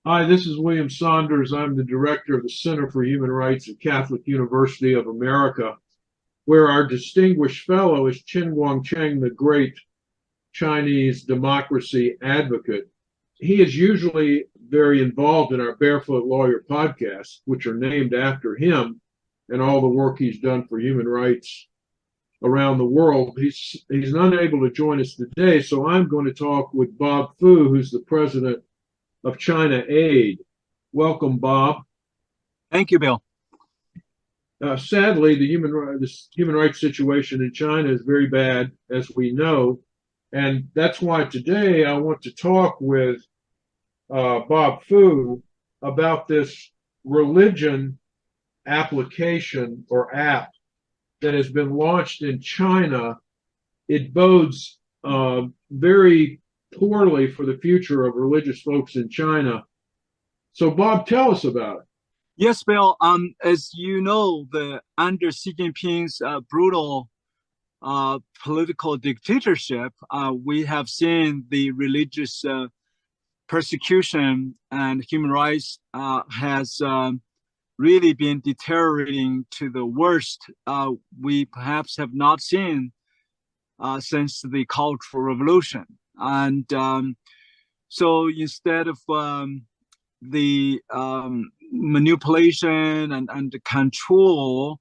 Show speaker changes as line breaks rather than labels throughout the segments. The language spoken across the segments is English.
Hi, this is William Saunders. I'm the director of the Center for Human Rights at Catholic University of America, where our distinguished fellow is Chen Guangcheng, the great Chinese democracy advocate. He is usually very involved in our Barefoot Lawyer podcasts, which are named after him and all the work he's done for human rights around the world. He's unable to join us today, so I'm going to talk with Bob Fu, who's the president of China Aid. Welcome, Bob.
Thank you, Bill.
Sadly, the human rights situation in China is very bad, as we know, and that's why today I want to talk with Bob Fu about this religion application or app that has been launched in China. It bodes very poorly for the future of religious folks in China. So, Bob, tell us about it.
Yes, Bill. As you know, under Xi Jinping's brutal political dictatorship, we have seen the religious persecution and human rights has really been deteriorating to the worst we perhaps have not seen since the Cultural Revolution. And so instead of the manipulation and control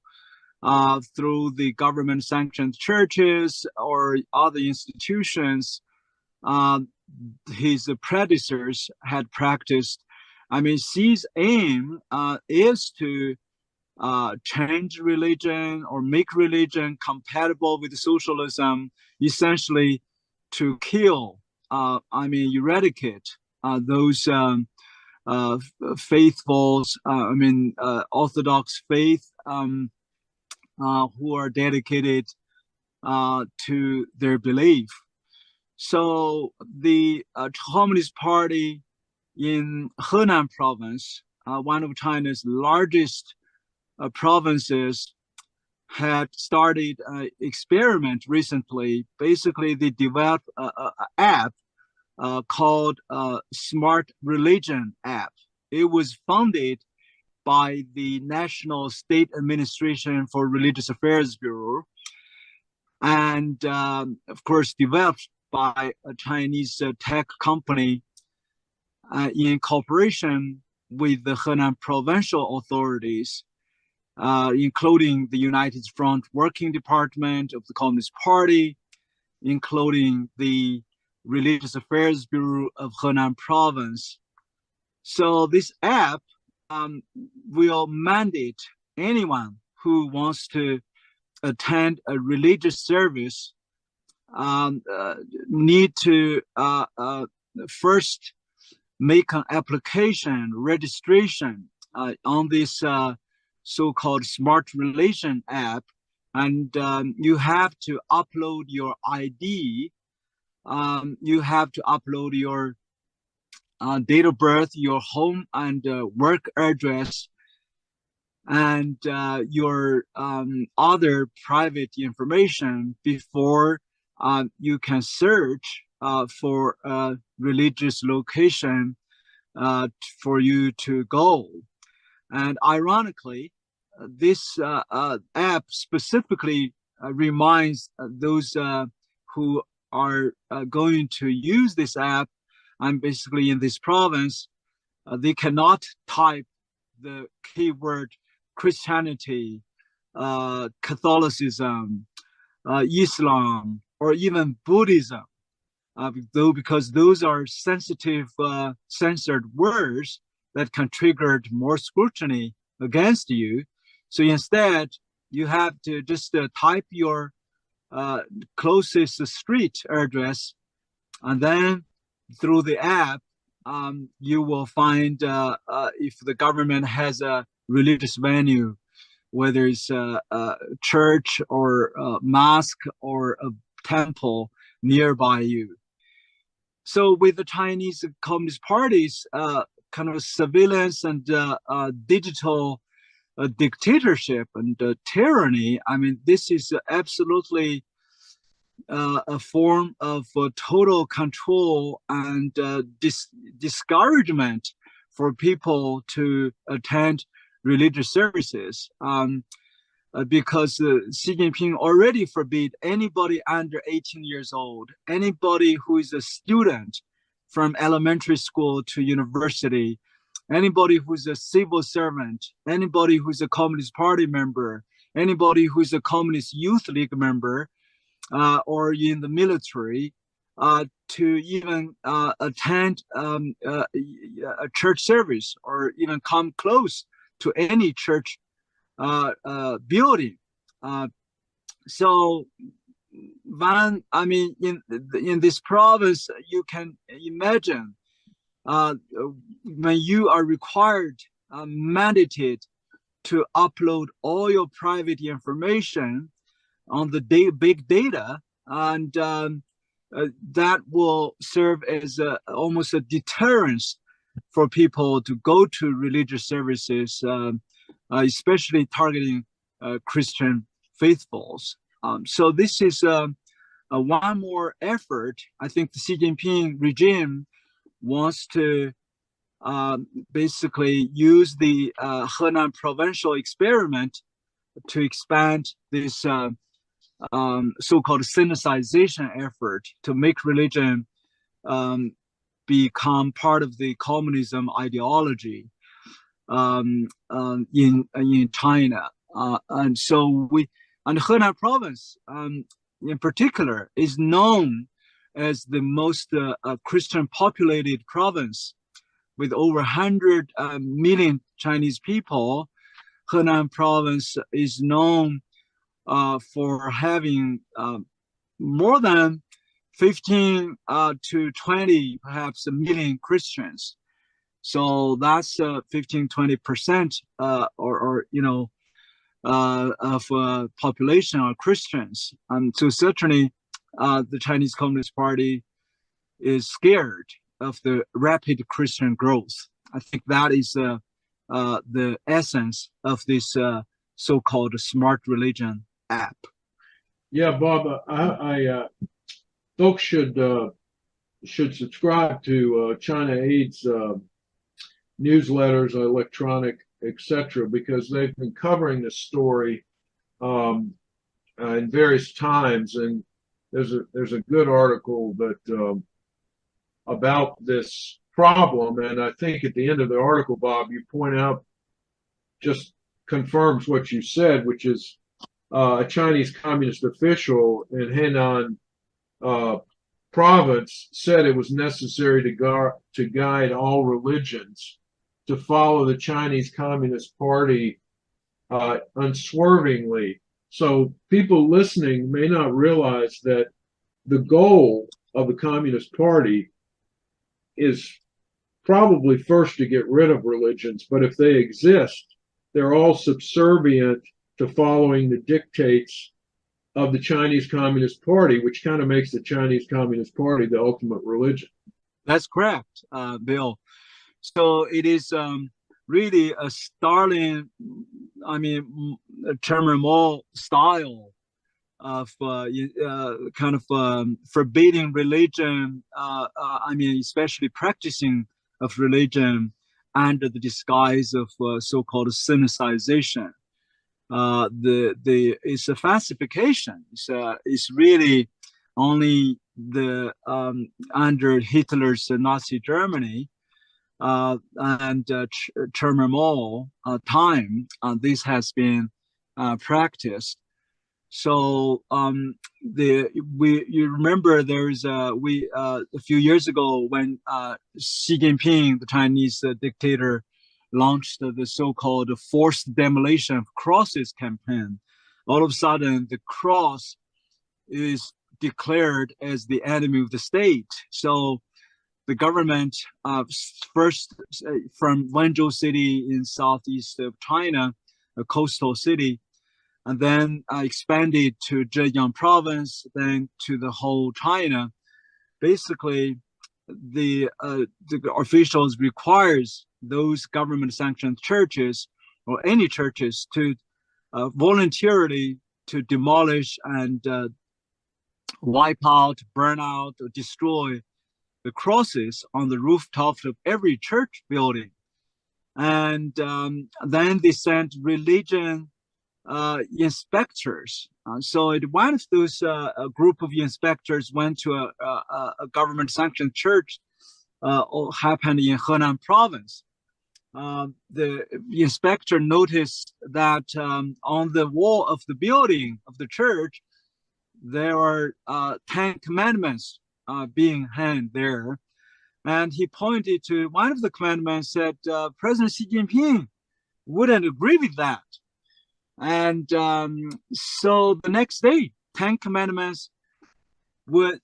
through the government sanctioned churches or other institutions his predecessors had practiced. I mean, Xi's aim is to change religion or make religion compatible with socialism, essentially to kill, eradicate those faithfuls, Orthodox faith who are dedicated to their belief. So the Communist Party in Henan province, one of China's largest provinces, had started an experiment recently. Basically, they developed an app called Smart Religion app. It was funded by the National State Administration for Religious Affairs Bureau, and of course developed by a Chinese tech company in cooperation with the Henan provincial authorities, including the United Front Working Department of the Communist Party, including the Religious Affairs Bureau of Henan Province. So this app will mandate anyone who wants to attend a religious service need to first make an application registration on this so-called Smart Religion app, and you have to upload your ID. You have to upload your date of birth, your home and work address, and your other private information before you can search for a religious location for you to go. And ironically, this app specifically reminds those who are going to use this app, and basically in this province, they cannot type the keyword Christianity, Catholicism, Islam, or even Buddhism, because those are sensitive, censored words that can trigger more scrutiny against you. So instead, you have to just type your closest street address, and then through the app, you will find if the government has a religious venue, whether it's a church or a mosque or a temple nearby you. So with the Chinese Communist Party's kind of surveillance and digital dictatorship and tyranny, I mean, this is absolutely a form of total control and discouragement for people to attend religious services, because Xi Jinping already forbid anybody under 18 years old, anybody who is a student from elementary school to university, anybody who's a civil servant, anybody who's a Communist Party member, anybody who's a Communist Youth League member, or in the military, to even attend a church service or even come close to any church building. So when, I mean, in this province, you can imagine when you are required, mandated to upload all your private information on the big data, and that will serve as almost a deterrence for people to go to religious services, especially targeting Christian faithfuls. So this is one more effort. I think the Xi Jinping regime wants to basically use the Henan provincial experiment to expand this so-called syncretization effort to make religion become part of the communism ideology in China. And so Henan province in particular is known as the most Christian populated province with over 100 million Chinese people. Henan province is known for having more than 15 to 20, perhaps a million Christians. So that's 15-20% or you know, of population are Christians. So certainly the Chinese Communist Party is scared of the rapid Christian growth. I think that is the essence of this so-called smart religion app.
Yeah, Bob, I folks should subscribe to China Aid's newsletters, electronic, etc., because they've been covering this story in various times, and there's a good article that about this problem, and I think at the end of the article, Bob, you point out, just confirms what you said, which is a Chinese communist official in Henan province said it was necessary to guide all religions to follow the Chinese Communist Party unswervingly. So people listening may not realize that the goal of the Communist Party is probably first to get rid of religions, but if they exist, they're all subservient to following the dictates of the Chinese Communist Party, which kind of makes the Chinese Communist Party the ultimate religion.
That's correct, Bill. So it is really a Stalin, I mean, Chairman Mao style of kind of forbidding religion, I mean, especially practicing of religion under the disguise of so-called syncretization. It's a falsification. It's really only the under Hitler's Nazi Germany and Chairman Mao time, this has been practiced. So you remember there's a few years ago when Xi Jinping, the Chinese dictator, launched the so-called forced demolition of crosses campaign. All of a sudden, the cross is declared as the enemy of the state. So the government first from Wenzhou city in southeast of China, a coastal city, and then expanded to Zhejiang province, then to the whole China. Basically, the officials requires those government-sanctioned churches or any churches to voluntarily to demolish and wipe out, burn out, or destroy the crosses on the rooftop of every church building. And then they sent religion inspectors. So one of those a group of inspectors went to a government-sanctioned church happened in Henan province. The inspector noticed that on the wall of the building of the church, there are 10 commandments being hanged there. And he pointed to one of the commandments, said President Xi Jinping wouldn't agree with that. And so the next day, 10 commandments was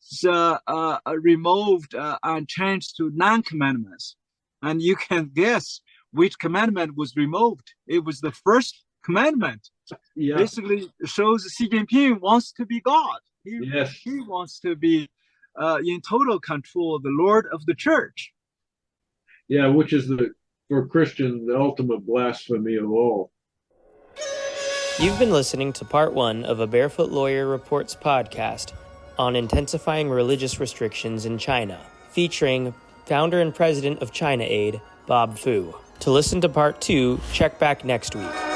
removed and changed to 9 commandments. And you can guess which commandment was removed. It was the first commandment.
Yeah.
Basically shows Xi Jinping wants to be God.
Yes.
He wants to be in total control of the Lord of the church.
Yeah, which is for Christians the ultimate blasphemy of all.
You've been listening to part 1 of a Barefoot Lawyer Reports podcast on intensifying religious restrictions in China, featuring founder and president of China Aid, Bob Fu. To listen to part 2, check back next week.